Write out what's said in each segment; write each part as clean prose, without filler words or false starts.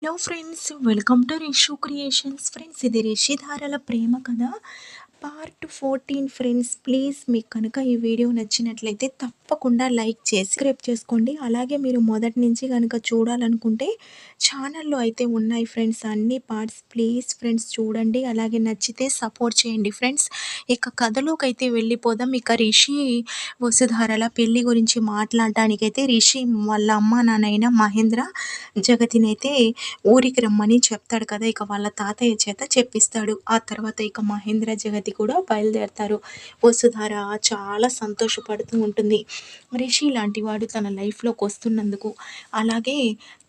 Hello friends, welcome to Rishu creations. Friends, ఇది రిషిధారల ప్రేమ కథ part 14. Friends, please మీకు కనుక ఈ వీడియో నచ్చినట్లయితే తప్పకుండా లైక్ చేసి సబ్స్క్రైబ్ చేసుకోండి. అలాగే మీరు మొదటి నుంచి కనుక చూడాలనుకుంటే ఛానల్లో అయితే ఉన్నాయి ఫ్రెండ్స్, అన్ని పార్ట్స్. ప్లీజ్ ఫ్రెండ్స్ చూడండి, అలాగే నచ్చితే సపోర్ట్ చేయండి. ఫ్రెండ్స్, ఇక కథలోకి అయితే వెళ్ళిపోదాం. ఇక రిషి వసుధారల పెళ్లి గురించి మాట్లాడడానికైతే రిషి వాళ్ళ అమ్మ నాన్న మహేంద్ర జగతినైతే ఊరికి రమ్మని చెప్తాడు కదా! ఇక వాళ్ళ తాతయ్య చేత చెప్పిస్తాడు. ఆ తర్వాత ఇక మహేంద్ర, జగతి కూడా బయలుదేరతారు. వసుధార చాలా సంతోషపడుతూ ఉంటుంది. రిషి లాంటి వాడు తన లైఫ్‌లోకొస్తున్నందుకు. అలాగే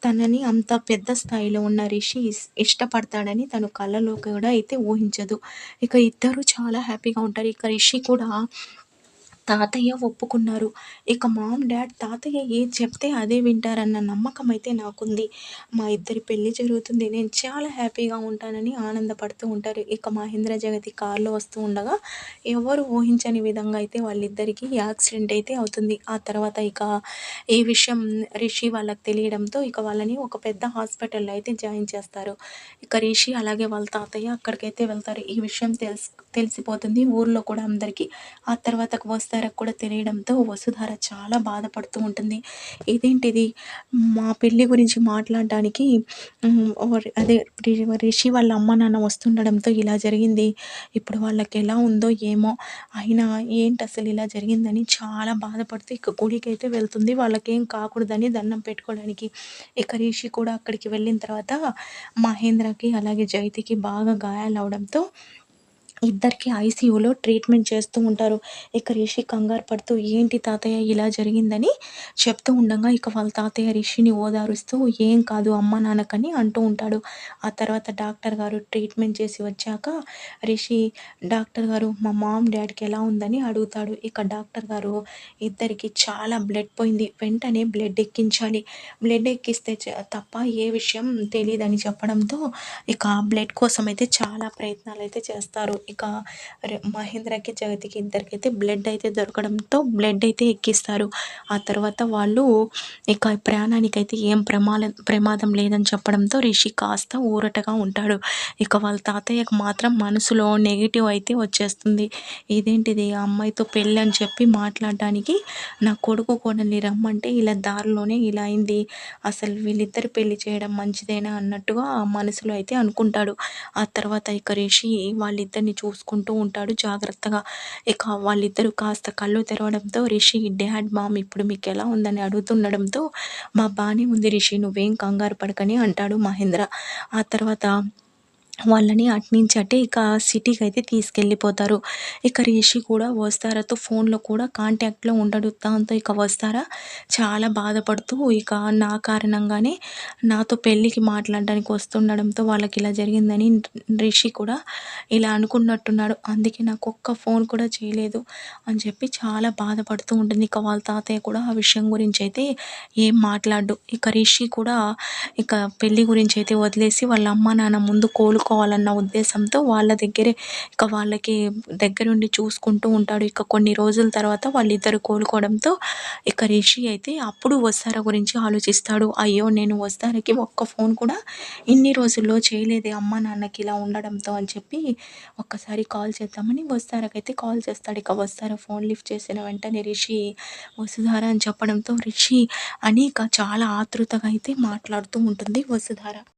తనని అంత పెద్ద స్థాయిలో ఉన్న రిషి ఇష్టపడతాడని తను కలలో కూడా అయితే ఊహించదు. ఇక ఇద్దరు చాలా హ్యాపీగా ఉంటారు. ఇక రిషి కూడా తాతయ్య ఒప్పుకున్నారు. ఇక మామ్, డాడ్ తాతయ్య ఏది చెప్తే అదే వింటారన్న నమ్మకం అయితే నాకుంది. మా ఇద్దరి పెళ్లి జరుగుతుంది. నేను చాలా హ్యాపీగా ఉంటానని ఆనందపడుతూ ఉంటారు. ఇక మహేంద్ర, జగతి కారులో వస్తూ ఉండగా ఎవరు ఊహించని విధంగా అయితే వాళ్ళిద్దరికీ యాక్సిడెంట్ అయితే అవుతుంది. ఆ తర్వాత ఇక ఈ విషయం రిషి వాళ్ళకి తెలియడంతో ఇక వాళ్ళని ఒక పెద్ద హాస్పిటల్‌లో అయితే జాయిన్ చేస్తారు. ఇక రిషి అలాగే వాళ్ళ తాతయ్య అక్కడికైతే వెళ్తారు. ఈ విషయం తెలిసిపోతుంది ఊర్లో కూడా అందరికీ. ఆ తర్వాత వసుధారకు కూడా తెలియడంతో వసుధార చాలా బాధపడుతూ ఉంటుంది. ఇదేంటిది, మా పెళ్లి గురించి మాట్లాడడానికి అదే రిషి వాళ్ళ అమ్మ నాన్న వస్తుండడంతో ఇలా జరిగింది. ఇప్పుడు వాళ్ళకి ఎలా ఉందో ఏమో, అయినా ఏంటి అసలు ఇలా జరిగిందని చాలా బాధపడుతూ ఇక గుడికైతే వెళ్తుంది. వాళ్ళకేం కాకూడదని దండం పెట్టుకోవడానికి. ఇక రిషి కూడా అక్కడికి వెళ్ళిన తర్వాత మహేంద్రకి అలాగే జైతికి బాగా గాయాలవడంతో ఇద్దరికి ఐసీయూలో ట్రీట్మెంట్ చేస్తూ ఉంటారు. ఇక రిషి కంగారు పడుతూ ఏంటి తాతయ్య ఇలా జరిగిందని చెప్తూ ఉండగా ఇక వాళ్ళ తాతయ్య రిషిని ఓదారుస్తూ ఏం కాదు అమ్మ నాన్నకని అంటూ ఉంటాడు. ఆ తర్వాత డాక్టర్ గారు ట్రీట్మెంట్ చేసి వచ్చాక రిషి, డాక్టర్ గారు మా మామ్ డాడీకి ఎలా ఉందని అడుగుతాడు. ఇక డాక్టర్ గారు ఇద్దరికి చాలా బ్లడ్ పోయింది, వెంటనే బ్లడ్ ఎక్కించాలి, బ్లడ్ ఎక్కిస్తే తప్ప ఏ విషయం తెలీదని చెప్పడంతో ఇక బ్లడ్ కోసం అయితే చాలా ప్రయత్నాలు అయితే చేస్తారు. ఇక మహేంద్రకి, జగతికి ఇద్దరికైతే బ్లడ్ అయితే దొరకడంతో బ్లడ్ అయితే ఎక్కిస్తారు. ఆ తర్వాత వాళ్ళు ఇక ప్రాణానికైతే ఏం ప్రమాదం లేదని చెప్పడంతో రిషి కాస్త ఊరటగా ఉంటాడు. ఇక వాళ్ళ తాతయ్యకు మాత్రం మనసులో నెగెటివ్ అయితే వచ్చేస్తుంది. ఇదేంటిది, ఆ అమ్మాయితో పెళ్ళి అని చెప్పి మాట్లాడడానికి నా కొడుకు కోడల్ని రమ్మంటే ఇలా దారిలోనే ఇలా అయింది, అసలు వీళ్ళిద్దరు పెళ్లి చేయడం మంచిదేనా అన్నట్టుగా మనసులో అయితే అనుకుంటాడు. ఆ తర్వాత ఇక రిషి వాళ్ళిద్దరిని చూసుకుంటూ ఉంటాడు జాగ్రత్తగా. ఇక వాళ్ళిద్దరూ కాస్త కళ్ళు తెరవడంతో రిషి, డాడ్ మామ్ ఇప్పుడు మీకెలా ఉందని అడుగుతుండడంతో బానే ఉంది రిషి, నువ్వేం కంగారు పడకని అంటాడు మహేంద్ర. ఆ తర్వాత వాళ్ళని అటునుంచి అటే ఇక సిటీకైతే తీసుకెళ్ళిపోతారు. ఇక రిషి కూడా వస్తారాతో ఫోన్‌లో కూడా కాంటాక్ట్‌లో ఉండడు. దాంతో ఇక వస్తారా చాలా బాధపడుతూ ఇక నా కారణంగానే నాతో పెళ్ళికి మాట్లాడడానికి వస్తుండడంతో వాళ్ళకిలా జరిగిందని రిషి కూడా ఇలా అనుకున్నట్టున్నాడు. అందుకే నాకొక్క ఫోన్ కూడా చేయలేదు అని చెప్పి చాలా బాధపడుతూ ఉంటుంది. ఇక వాళ్ళ తాతయ్య కూడా ఆ విషయం గురించైతే ఏం మాట్లాడడు. ఇక రిషి కూడా ఇక పెళ్లి గురించైతే వదిలేసి వాళ్ళ అమ్మ నాన్న ముందు కోలుకోవాలన్న ఉద్దేశంతో వాళ్ళ దగ్గరే ఇక వాళ్ళకి దగ్గరుండి చూసుకుంటూ ఉంటాడు. ఇక కొన్ని రోజుల తర్వాత వాళ్ళిద్దరూ కోలుకోవడంతో ఇక రిషి అయితే అప్పుడు వస్తారా గురించి ఆలోచిస్తాడు. అయ్యో, నేను వస్తారాకి ఒక్క ఫోన్ కూడా ఇన్ని రోజుల్లో చేయలేదే అమ్మ నాన్నకి ఇలా ఉండడంతో అని చెప్పి ఒక్కసారి కాల్ చేద్దామని వస్తారాకైతే కాల్ చేస్తాడు. ఇక వస్తారా ఫోన్ లిఫ్ట్ చేసిన వెంటనే రిషి వసుధార అని చెప్పడంతో రిషి అని ఇక చాలా ఆతృతగా అయితే మాట్లాడుతూ ఉంటుంది వసుధార.